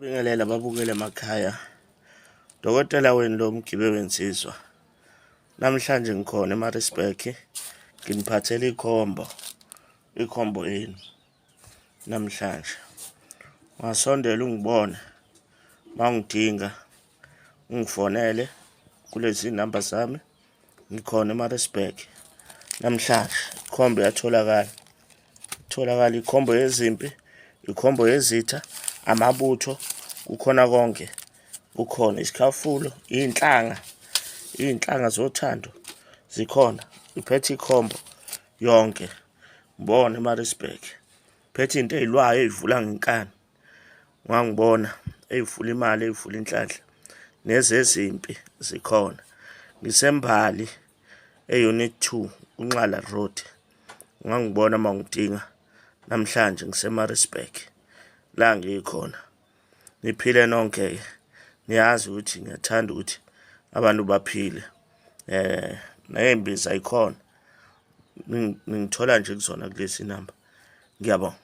Bingelela babukele emakhaya. Dokotela wenu lo mgibe wensizwa. Namhlanje ngikhona eMaritzburg. Nginiphathele ikhombo yenu. Namhlanje. Ungasondela ungibone. Mangidinga ungifonele kulezi namba zami. Ngikhona eMaritzburg. Namhlanje ikhombo yatholakala. Itholakala ikhombo yezimpi, ikhombo yezitha, amabutho, kukhona konke. Kukhona isikhafulo, iy'nhlanga zothando zikhona. Iphethe ikhombo yonke. Ngibona eMaritzburg. Iphethe into ey'lwayo ey'vula ngenkani. Ungangibona ey'vula imali, ey'vula inhlanhla. Nezezimpi zikhona. Ngisembali e-Unit 2, uNxala Road. Ungangibona uma ngidinga. Namhlanje ngiseMaritzburg. La ngikhona. Niphile nonke-ke. Niyazi ukuthi ngiyathanda ukuthi abantu baphile. Ney'mbiza ay'khona. Ningithola nje kuzona kulezi namba. Ngiyabonga.